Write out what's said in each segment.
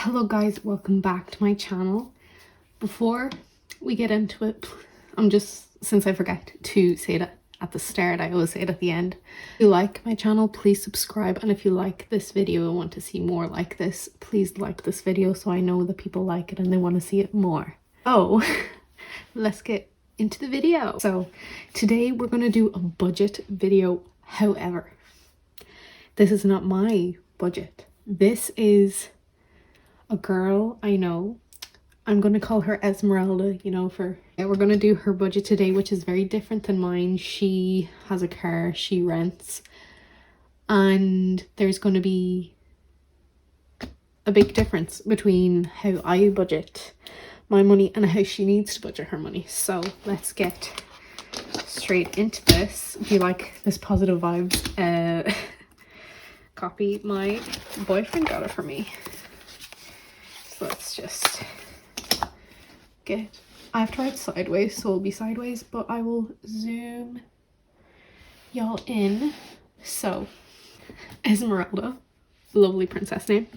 Hello guys, welcome back to my channel. Before we get into it, since I forget to say it at the start, I always say it at the end. If you like my channel, please subscribe, and if you like this video and want to see more like this, please like this video so I know that people like it and they want to see it more. Oh, let's get into the video. So today we're going to do a budget video. However, this is not my budget. This is a girl I know. I'm going to call her Esmeralda, we're going to do her budget today, which is very different than mine. She has a car, she rents, and there's going to be a big difference between how I budget my money and how she needs to budget her money. So let's get straight into this. If you like this positive vibes, copy. My boyfriend got it for me. So let's just I have to write sideways, so it'll be sideways, but I will zoom y'all in. So Esmeralda, lovely princess name.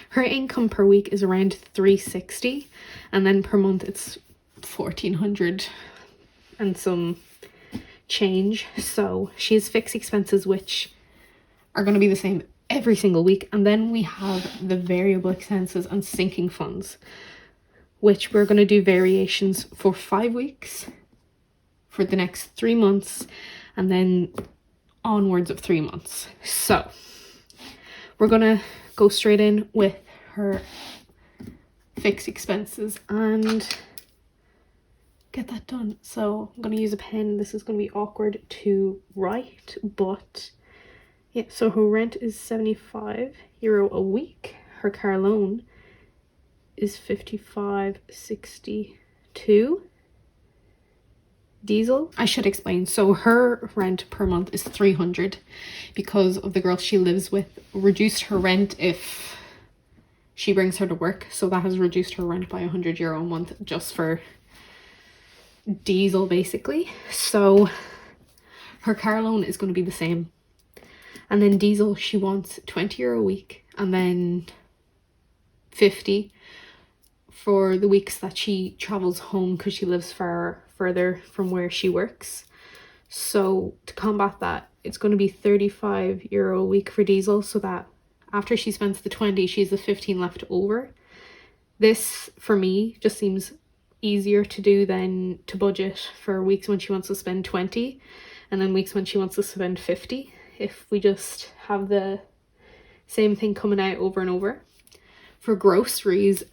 Her income per week is around 360, and then per month it's 1400 and some change. So she has fixed expenses which are going to be the same every single week, and then we have the variable expenses and sinking funds, which we're going to do variations for 5 weeks for the next 3 months, and then onwards of 3 months. So we're going to go straight in with her fixed expenses and get that done. So I'm going to use a pen. This is going to be awkward to write, but yeah. So her rent is €75 a week. Her car loan is 55.62. Diesel, I should explain. So her rent per month is 300 because of the girl she lives with reduced her rent if she brings her to work, so that has reduced her rent by €100 a month just for diesel basically. So her car loan is going to be the same, and then diesel she wants €20 a week, and then 50 for the weeks that she travels home because she lives further from where she works. So to combat that, it's going to be €35 a week for diesel, so that after she spends the 20, she has the 15 left over. This for me just seems easier to do than to budget for weeks when she wants to spend 20 and then weeks when she wants to spend 50, if we just have the same thing coming out over and over. For groceries,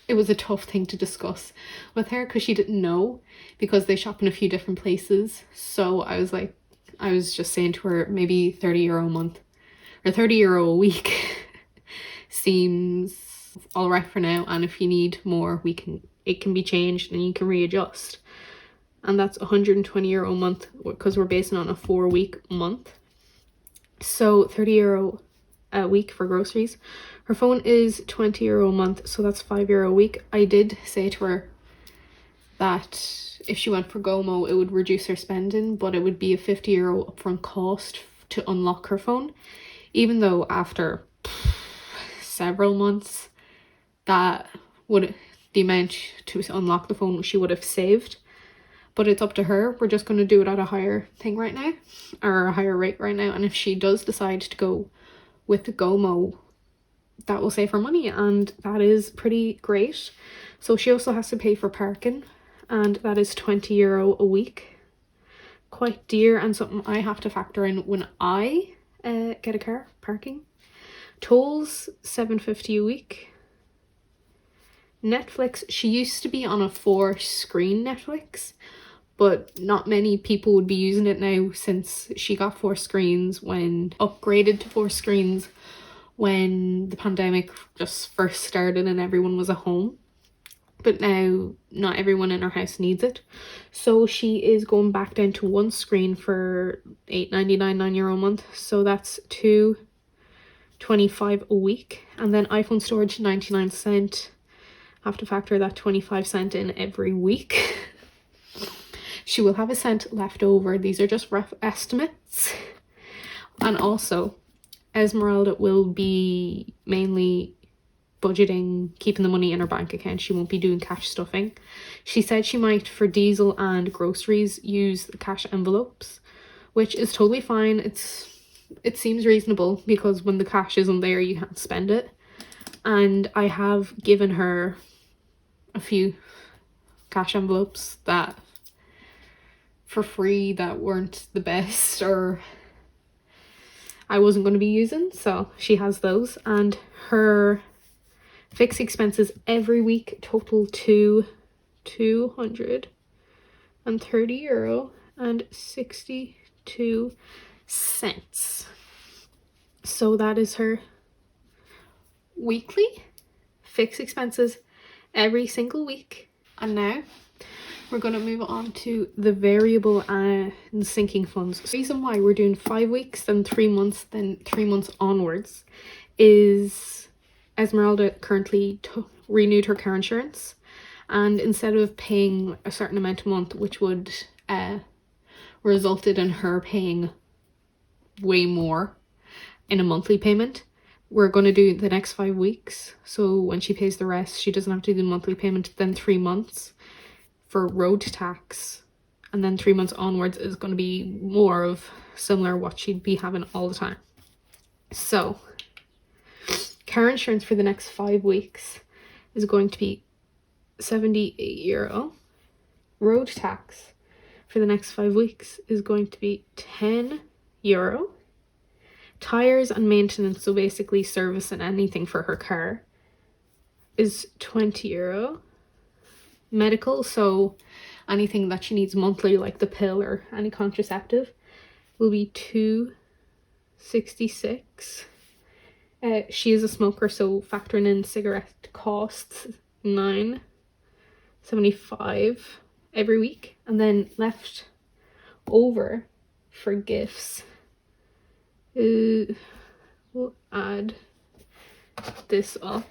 it was a tough thing to discuss with her because she didn't know, because they shop in a few different places. So I was just saying to her, maybe €30 a month or €30 a week seems all right for now, and if you need more, it can be changed and you can readjust. And that's €120 a month because we're basing on a 4-week month. So €30 a week for groceries. Her phone is €20 a month, so that's €5 a week. I did say to her that if she went for Gomo, it would reduce her spending, but it would be a €50 upfront cost to unlock her phone, even though after several months the amount to unlock the phone she would have saved. But it's up to her. We're just going to do it at a higher thing right now, or a higher rate right now, and if she does decide to go with the Gomo, that will save her money, and that is pretty great. So she also has to pay for parking, and that is €20 a week. Quite dear, and something I have to factor in when I get a car, parking. Tolls, $7.50 a week. Netflix, she used to be on a 4-screen Netflix, but not many people would be using it now since she got 4 screens upgraded to 4 screens when the pandemic just first started and everyone was at home. But now not everyone in her house needs it, so she is going back down to 1 screen for €8.99, €9 a month. So that's $2.25 a week. And then iPhone storage, 99¢. Have to factor that 25¢ in every week. She will have a cent left over. These are just rough estimates. And also Esmeralda will be mainly budgeting, keeping the money in her bank account. She won't be doing cash stuffing. She said she might, for diesel and groceries, use the cash envelopes, which is totally fine. It seems reasonable because when the cash isn't there, you can't spend it. And I have given her a few cash envelopes that for free that weren't the best, or I wasn't going to be using, so she has those. And her fixed expenses every week total to €230.62. So that is her weekly fixed expenses every single week. And now we're going to move on to the variable and sinking funds. The reason why we're doing 5 weeks, then 3 months, then 3 months onwards is Esmeralda currently renewed her car insurance, and instead of paying a certain amount a month, which would resulted in her paying way more in a monthly payment, we're going to do the next 5 weeks. So when she pays the rest, she doesn't have to do the monthly payment. Then 3 months for road tax, and then 3 months onwards is going to be more of similar what she'd be having all the time. So car insurance for the next 5 weeks is going to be €78. Road tax for the next 5 weeks is going to be €10. Tires and maintenance, so basically service and anything for her car, is €20. Medical, so anything that she needs monthly, like the pill or any contraceptive, will be $266. She is a smoker, so factoring in cigarette costs, $9.75 every week. And then left over for gifts, we'll add this up.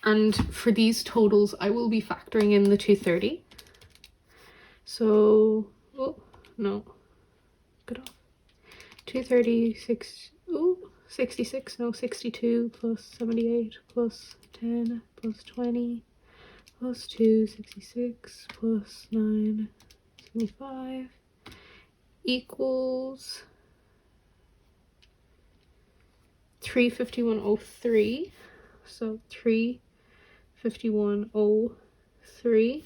And for these totals, I will be factoring in the 230. So, oh, no, get off. 236, oh, 66, no, 62 plus 78 plus 10 plus 20 plus 2, 66 plus 9, 75 equals 351.03. So 351.03.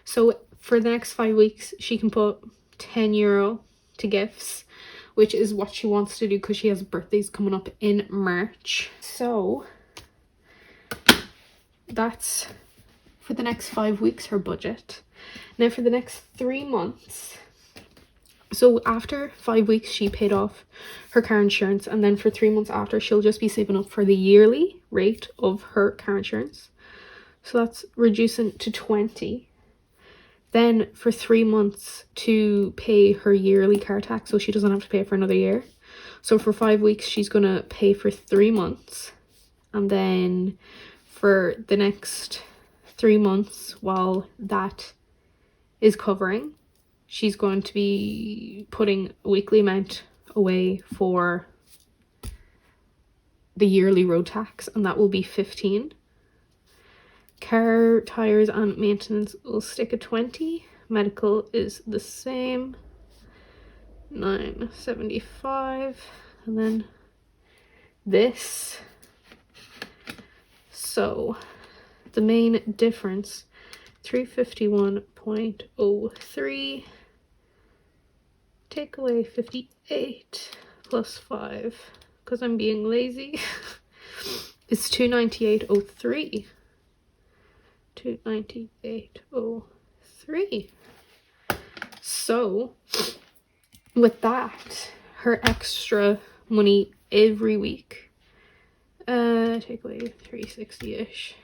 So for the next 5 weeks, she can put €10 to gifts, which is what she wants to do because she has birthdays coming up in March. So that's for the next 5 weeks her budget. Now for the next 3 months, so after 5 weeks she paid off her car insurance, and then for 3 months after she'll just be saving up for the yearly rate of her car insurance. So that's reducing to 20. Then for 3 months to pay her yearly car tax, so she doesn't have to pay it for another year. So for 5 weeks she's gonna pay for 3 months, and then for the next 3 months, while that is covering, she's going to be putting a weekly amount away for the yearly road tax, and that will be 15. Car, tires and maintenance will stick at 20. Medical is the same, $9.75. And then this, so the main difference, 351.03, take away 58 plus 5, because I'm being lazy, is 298.03. 298.03. So with that, her extra money every week, take away 360-ish,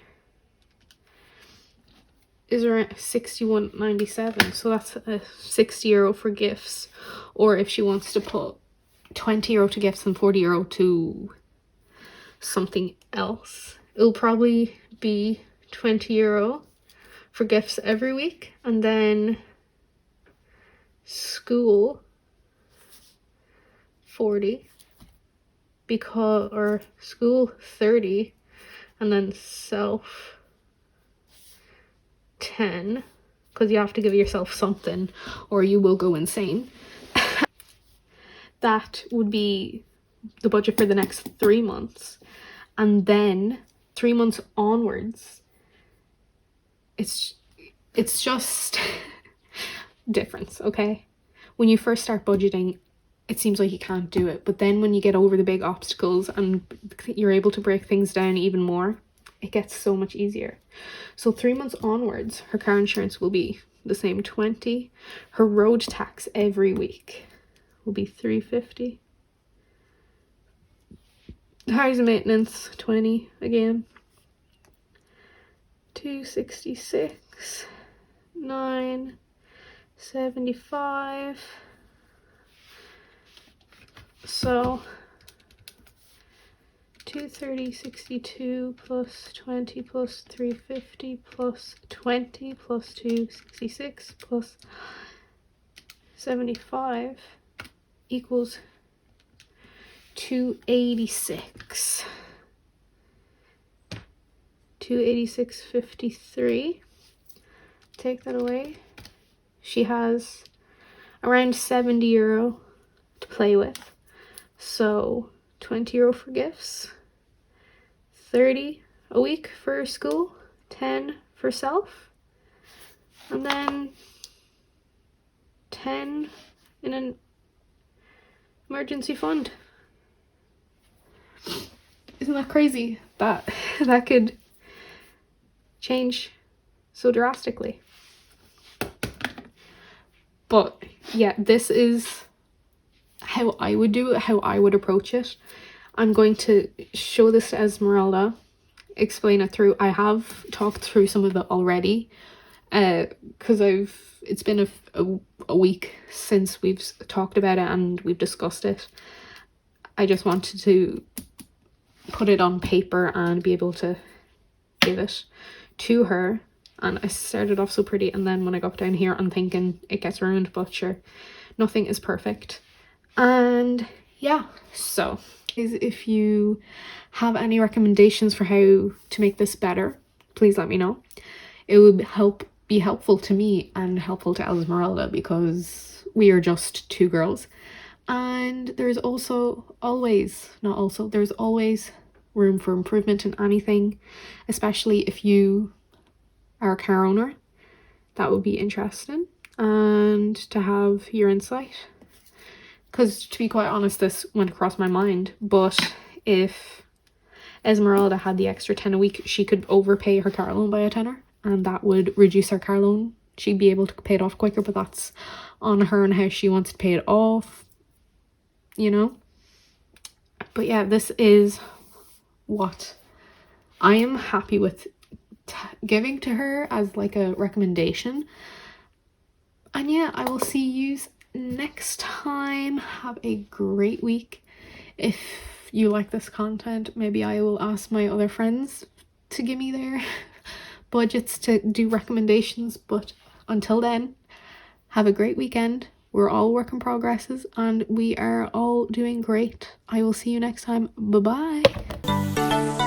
is around €61.97. So that's €60 for gifts, or if she wants to put €20 to gifts and €40 to something else, it'll probably be €20 for gifts every week. And then school, 40, because, or school 30, and then self 10, because you have to give yourself something or you will go insane. That would be the budget for the next 3 months. And then 3 months onwards, it's just difference, okay? When you first start budgeting, it seems like you can't do it, but then when you get over the big obstacles and you're able to break things down even more, it gets so much easier. So 3 months onwards, her car insurance will be the same, 20. Her road tax every week will be 350. Tires and maintenance 20 again, 266, 975. So 230.62 plus 20 plus 350 plus 20 plus 266 plus 75 equals 286. 286.53. Take that away. She has around 70 euro to play with. So 20 euro for gifts, 30 a week for school, 10 for self, and then 10 in an emergency fund. Isn't that crazy that that could change so drastically? But yeah, this is how I would do it, how I would approach it. I'm going to show this to Esmeralda, explain it through. I have talked through some of it already, because it's been a week since we've talked about it and we've discussed it. I just wanted to put it on paper and be able to give it to her. And I started off so pretty, and then when I got down here, I'm thinking it gets ruined, but sure, nothing is perfect. And yeah, so if you have any recommendations for how to make this better, please let me know. It would be helpful to me and helpful to Esmeralda, because we are just two girls. And there's always room for improvement in anything, especially if you are a car owner. That would be interesting, and to have your insight, because to be quite honest, this went across my mind. But if Esmeralda had the extra 10 a week, she could overpay her car loan by a tenner, and that would reduce her car loan. She'd be able to pay it off quicker, but that's on her and how she wants to pay it off, you know. But yeah, this is what I am happy with giving to her as like a recommendation. And yeah, I will see you next time. Have a great week. If you like this content, maybe I will ask my other friends to give me their budgets to do recommendations. But until then, have a great weekend. We're all work in progresses and we are all doing great. I will see you next time. Bye bye.